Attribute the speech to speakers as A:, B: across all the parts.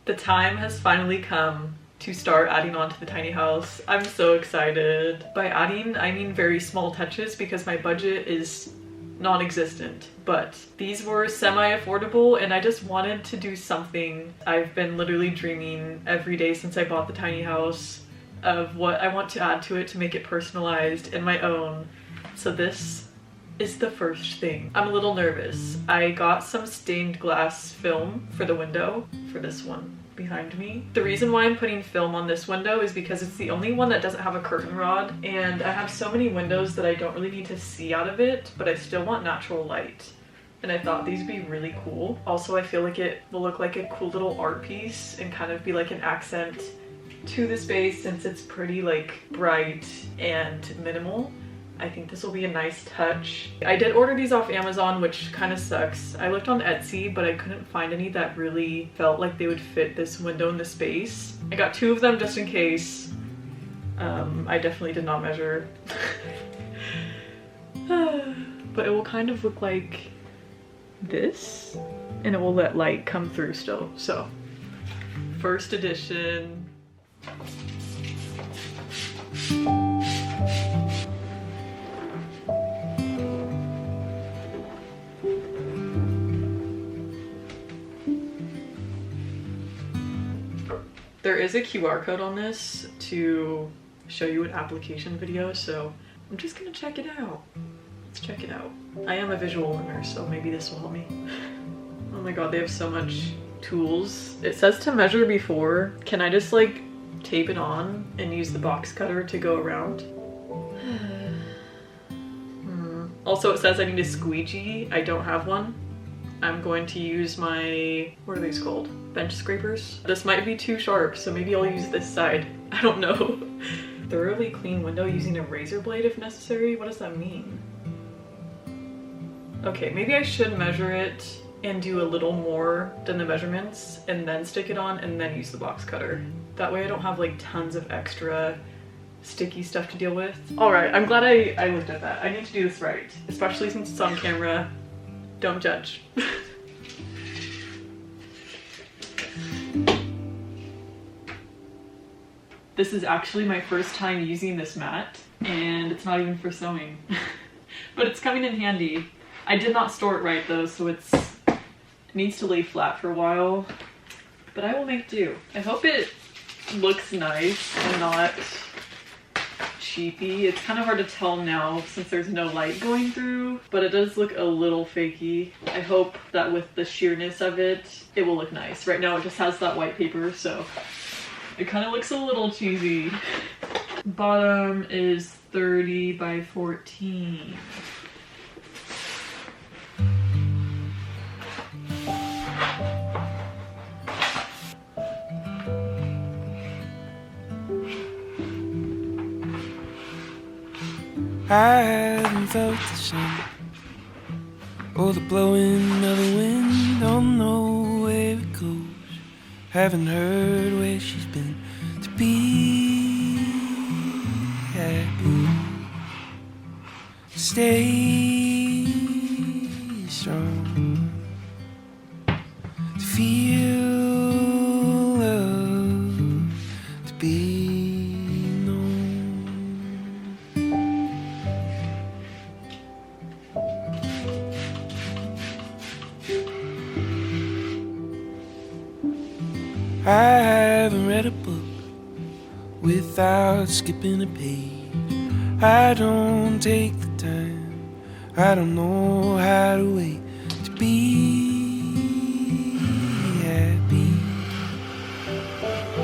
A: The time has finally come to start adding on to the tiny house. I'm so excited. By adding, I mean very small touches because my budget is non-existent, but these were semi-affordable and I just wanted to do something. I've been literally dreaming every day since I bought the tiny house of what I want to add to it to make it personalized and my own. So this is the first thing. I'm a little nervous. I got some stained glass film for the window for this one behind me. The reason why I'm putting film on this window is because it's the only one that doesn't have a curtain rod, and I have so many windows that I don't really need to see out of it, but I still want natural light. And I thought these would be really cool. Also, I feel like it will look like a cool little art piece and kind of be like an accent to the space since it's pretty like bright and minimal. I think this will be a nice touch. I did order these off Amazon, which kind of sucks. I looked on Etsy, but I couldn't find any that really felt like they would fit this window in the space. I got 2 of them just in case. I definitely did not measure. But it will kind of look like this, and it will let light come through still. So, first edition. There is a QR code on this to show you an application video, so I'm just gonna check it out. Let's check it out. I am a visual learner, so maybe this will help me. Oh my god, they have so much tools. It says to measure before. Can I just like tape it on and use the box cutter to go around? Also, it says I need a squeegee. I don't have one. I'm going to use my, what are these called? Bench scrapers? This might be too sharp, so maybe I'll use this side. I don't know. Thoroughly clean window using a razor blade if necessary? What does that mean? Okay, maybe I should measure it and do a little more than the measurements and then stick it on and then use the box cutter. That way I don't have like tons of extra sticky stuff to deal with. All right, I'm glad I looked at that. I need to do this right, especially since it's on camera. Don't judge. This is actually my first time using this mat, and it's not even for sewing. But it's coming in handy. I did not store it right though, so it needs to lay flat for a while, but I will make do. I hope it looks nice and not cheapy. It's kind of hard to tell now since there's no light going through, but it does look a little fakey. I hope that with the sheerness of it, it will look nice. Right now it just has that white paper, so it kind of looks a little cheesy. Bottom is 30 by 14.
B: I haven't felt the sun or the blowing of the wind. Don't know where it goes. Haven't heard where she's been to be happy. Stay strong to feel love, to be known. I haven't read a book without skipping a page. I don't take the time. I don't know how to wait to be happy.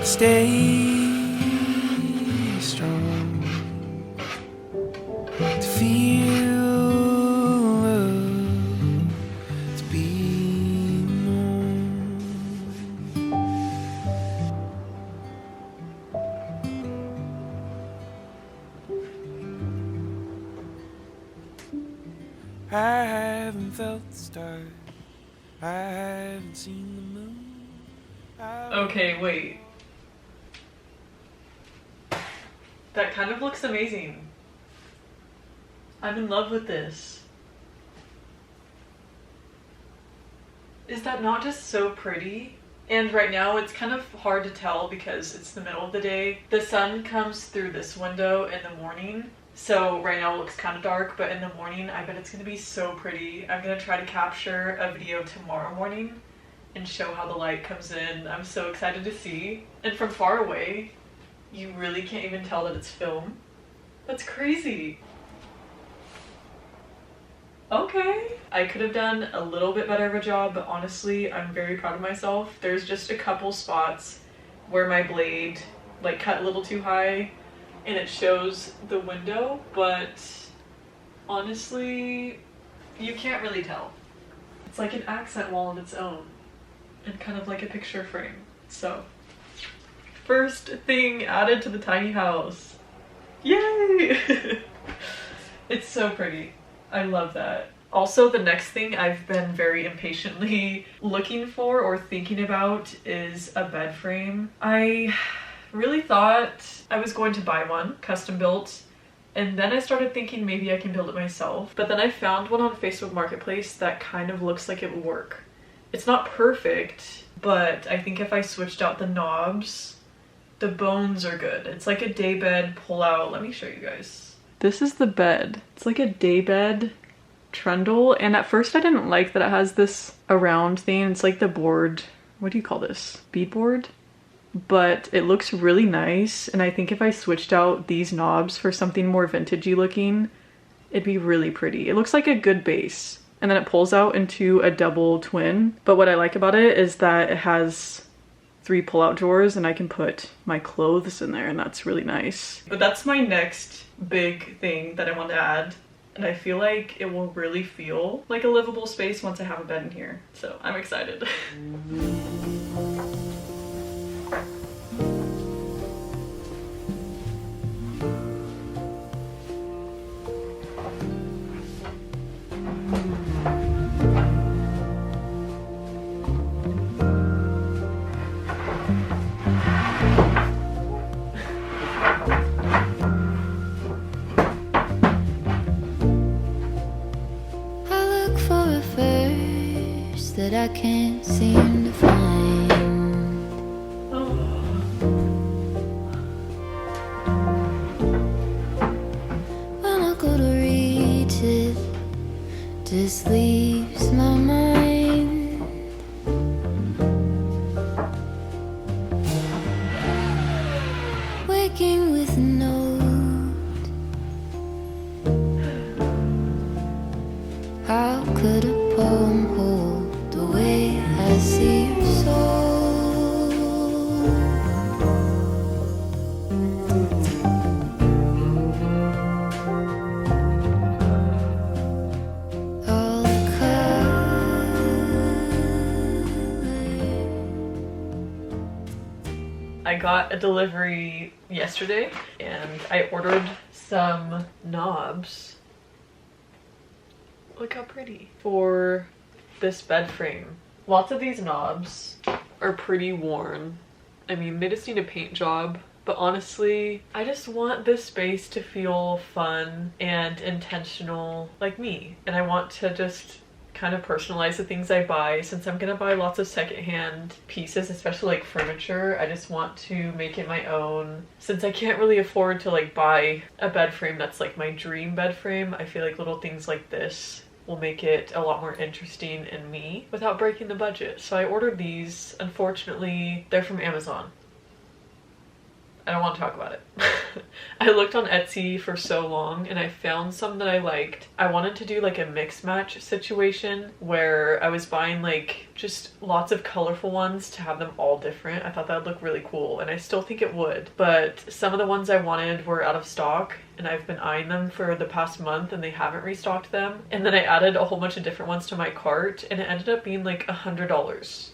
B: Stay strong to feel love, to be known. I haven't felt the stars. I haven't seen the moon.
A: Okay, wait. That kind of looks amazing. I'm in love with this. Is that not just so pretty? And right now it's kind of hard to tell because it's the middle of the day. The sun comes through this window in the morning. So right now it looks kind of dark, but in the morning I bet it's going to be so pretty. I'm going to try to capture a video tomorrow morning and show how the light comes in. I'm so excited to see. And from far away, you really can't even tell that it's film. That's crazy. Okay. I could have done a little bit better of a job, but honestly, I'm very proud of myself. There's just a couple spots where my blade like cut a little too high and it shows the window, but honestly, you can't really tell. It's like an accent wall on its own and kind of like a picture frame. So, first thing added to the tiny house. Yay! It's so pretty. I love that. Also, the next thing I've been very impatiently looking for or thinking about is a bed frame. I really thought I was going to buy one, custom built, and then I started thinking maybe I can build it myself. But then I found one on Facebook Marketplace that kind of looks like it would work. It's not perfect, but I think if I switched out the knobs, the bones are good. It's like a day bed pull out. Let me show you guys. This is the bed. It's like a day bed trundle, and at first I didn't like that it has this around thing. It's like the board, what do you call this? Beadboard? But it looks really nice, and I think if I switched out these knobs for something more vintagey looking, it'd be really pretty. It looks like a good base, and then it pulls out into a double twin. But what I like about it is that it has 3 pull-out drawers and I can put my clothes in there, and that's really nice. But that's my next big thing that I want to add, and I feel like it will really feel like a livable space once I have a bed in here. So I'm excited.
C: That I can't seem to find. When I go to reach it, just leaves my mind. Waking with a note. How could a poem hold the way I see your soul? All the
A: I got a delivery yesterday and I ordered some knobs. Look how pretty. For this bed frame. Lots of these knobs are pretty worn. I mean, they just need a paint job, but honestly, I just want this space to feel fun and intentional like me. And I want to just kind of personalize the things I buy. Since I'm gonna buy lots of secondhand pieces, especially like furniture, I just want to make it my own. Since I can't really afford to like buy a bed frame that's like my dream bed frame, I feel like little things like this will make it a lot more interesting in me without breaking the budget. So I ordered these. Unfortunately, they're from Amazon. I don't want to talk about it. I looked on Etsy for so long and I found some that I liked. I wanted to do like a mix match situation where I was buying like just lots of colorful ones to have them all different. I thought that would look really cool, and I still think it would. But some of the ones I wanted were out of stock, and I've been eyeing them for the past month and they haven't restocked them. And then I added a whole bunch of different ones to my cart, and it ended up being like $100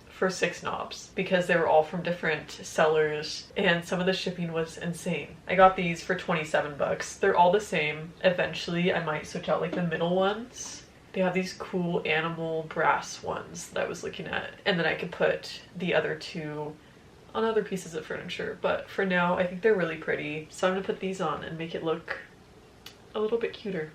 A: for 6 knobs because they were all from different sellers, and some of the shipping was insane. I got these for 27 bucks. They're all the same. Eventually I might switch out like the middle ones. They have these cool animal brass ones that I was looking at, and then I could put the other 2 on other pieces of furniture. But for now, I think they're really pretty, so I'm gonna put these on and make it look a little bit cuter.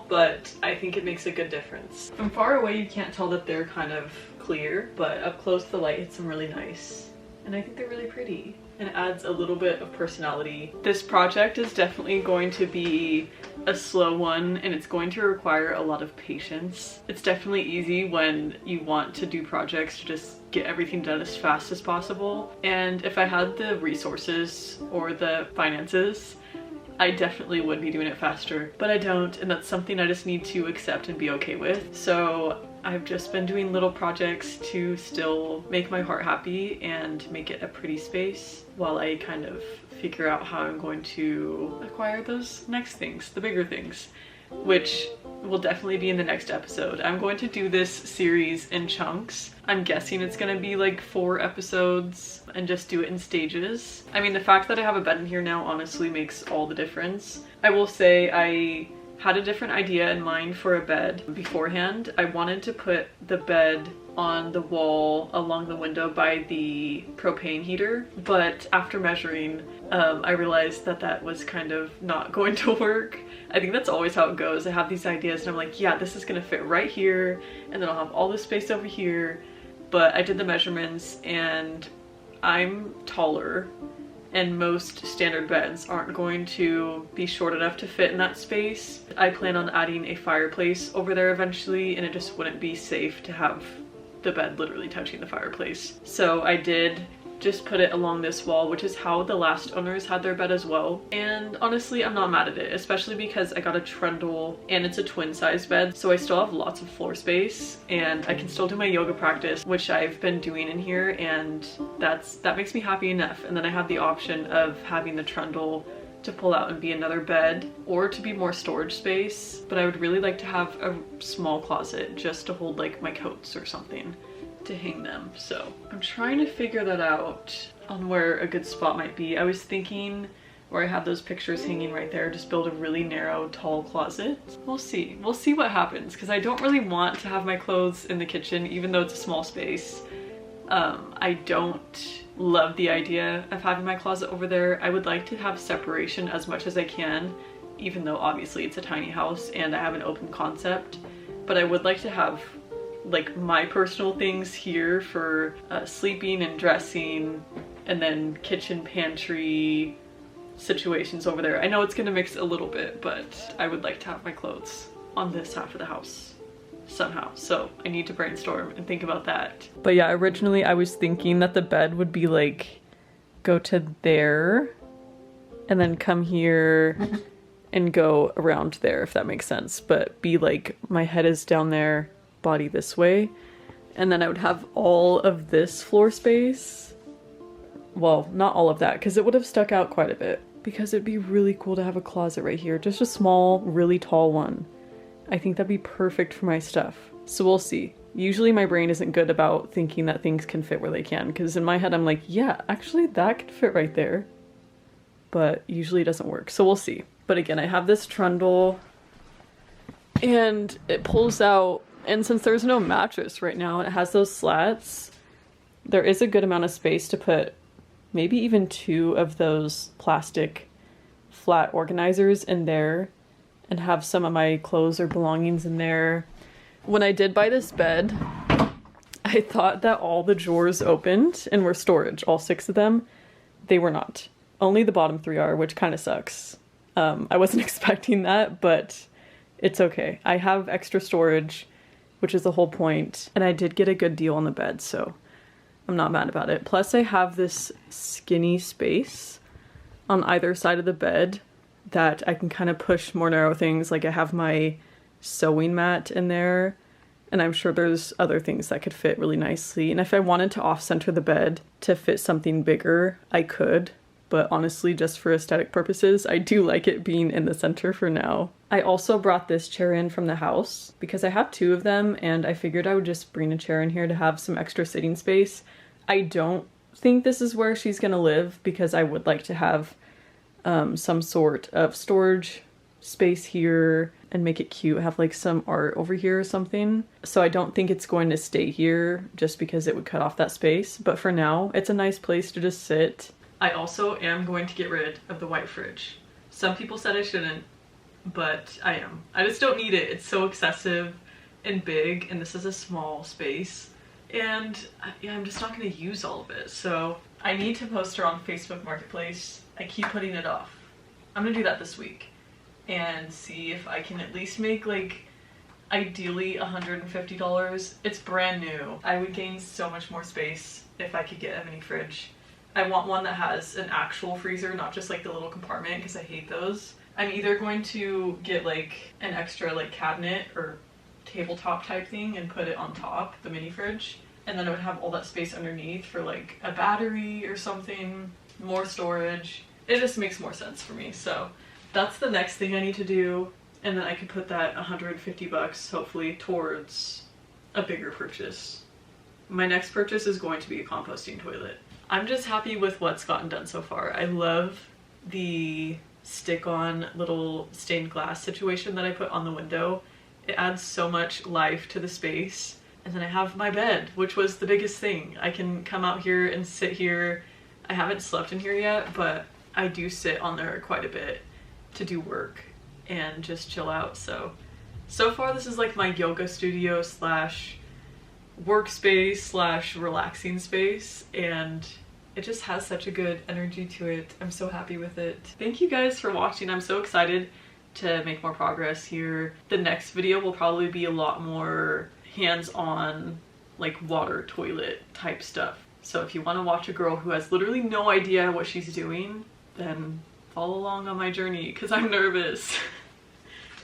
A: but I think it makes a good difference. From far away, you can't tell that they're kind of clear, but up close the light hits them really nice. And I think they're really pretty and adds a little bit of personality. This project is definitely going to be a slow one, and it's going to require a lot of patience. It's definitely easy when you want to do projects to just get everything done as fast as possible. And if I had the resources or the finances, I definitely would be doing it faster, but I don't, and that's something I just need to accept and be okay with. So I've just been doing little projects to still make my heart happy and make it a pretty space while I kind of figure out how I'm going to acquire those next things, the bigger things, which will definitely be in the next episode. I'm going to do this series in chunks. I'm guessing it's gonna be like 4 episodes and just do it in stages. I mean, the fact that I have a bed in here now honestly makes all the difference. I will say I had a different idea in mind for a bed beforehand. I wanted to put the bed on the wall along the window by the propane heater, but after measuring, I realized that that was kind of not going to work. I think that's always how it goes. I have these ideas and I'm like, yeah, this is gonna fit right here, and then I'll have all this space over here. But I did the measurements and I'm taller, and most standard beds aren't going to be short enough to fit in that space. I plan on adding a fireplace over there eventually, and it just wouldn't be safe to have the bed literally touching the fireplace. So I did just put it along this wall, which is how the last owners had their bed as well. And honestly, I'm not mad at it, especially because I got a trundle and it's a twin size bed. So I still have lots of floor space and I can still do my yoga practice, which I've been doing in here, and that makes me happy enough. And then I have the option of having the trundle to pull out and be another bed, or to be more storage space. But I would really like to have a small closet just to hold like my coats or something to hang them. So I'm trying to figure that out on where a good spot might be. I was thinking where I have those pictures hanging right there, just build a really narrow, tall closet. We'll see what happens, because I don't really want to have my clothes in the kitchen, even though it's a small space. I don't love the idea of having my closet over there. I would like to have separation as much as I can, even though obviously it's a tiny house and I have an open concept, but I would like to have like my personal things here for sleeping and dressing, and then kitchen, pantry situations over there. I know it's gonna mix a little bit, but I would like to have my clothes on this half of the house somehow. So I need to brainstorm and think about that. But yeah, originally I was thinking that the bed would be like, go to there and then come here and go around there, if that makes sense. But be like, my head is down there, body this way, and then I would have all of this floor space. Well, not all of that, because it would have stuck out quite a bit, because it'd be really cool to have a closet right here, just a small, really tall one. I think that'd be perfect for my stuff. So we'll see. Usually my brain isn't good about thinking that things can fit where they can, because in my head I'm like, yeah, actually that could fit right there, but usually it doesn't work. So we'll see. But again, I have this trundle and it pulls out. And since there's no mattress right now, and it has those slats, there is a good amount of space to put maybe even 2 of those plastic flat organizers in there and have some of my clothes or belongings in there. When I did buy this bed, I thought that all the drawers opened and were storage, all 6 of them. They were not. Only the bottom 3 are, which kind of sucks. I wasn't expecting that, but it's okay. I have extra storage, which is the whole point. And I did get a good deal on the bed, so I'm not mad about it. Plus I have this skinny space on either side of the bed that I can kind of push more narrow things. Like I have my sewing mat in there, and I'm sure there's other things that could fit really nicely. And if I wanted to off-center the bed to fit something bigger, I could. But honestly, just for aesthetic purposes, I do like it being in the center for now. I also brought this chair in from the house because I have 2 of them, and I figured I would just bring a chair in here to have some extra sitting space. I don't think this is where she's gonna live, because I would like to have some sort of storage space here and make it cute, have like some art over here or something. So I don't think it's going to stay here just because it would cut off that space. But for now, it's a nice place to just sit. I also am going to get rid of the white fridge. Some people said I shouldn't, but I am. I just don't need it. It's so excessive and big, and this is a small space. And yeah, I'm just not gonna use all of it. So I need to post her on Facebook Marketplace. I keep putting it off. I'm gonna do that this week and see if I can at least make like ideally $150. It's brand new. I would gain so much more space if I could get a mini fridge. I want one that has an actual freezer, not just like the little compartment, because I hate those. I'm either going to get like an extra like cabinet or tabletop type thing and put it on top, the mini fridge, and then it would have all that space underneath for like a battery or something, more storage. It just makes more sense for me. So that's the next thing I need to do, and then I could put that $150 hopefully towards a bigger purchase. My next purchase is going to be a composting toilet. I'm just happy with what's gotten done so far. I love the stick-on little stained glass situation that I put on the window. It adds so much life to the space. And then I have my bed, which was the biggest thing. I can come out here and sit here. I haven't slept in here yet, but I do sit on there quite a bit to do work and just chill out. So far this is like my yoga studio slash workspace slash relaxing space, and it just has such a good energy to it. I'm so happy with it. Thank you guys for watching. I'm so excited to make more progress here. The next video will probably be a lot more hands-on, like water toilet type stuff. So if you want to watch a girl who has literally no idea what she's doing, then follow along on my journey, because I'm nervous.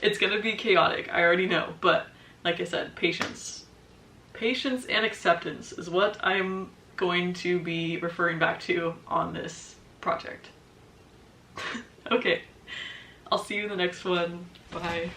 A: It's gonna be chaotic, I already know, but like I said, patience. Patience and acceptance is what I'm going to be referring back to on this project. Okay, I'll see you in the next one. Bye.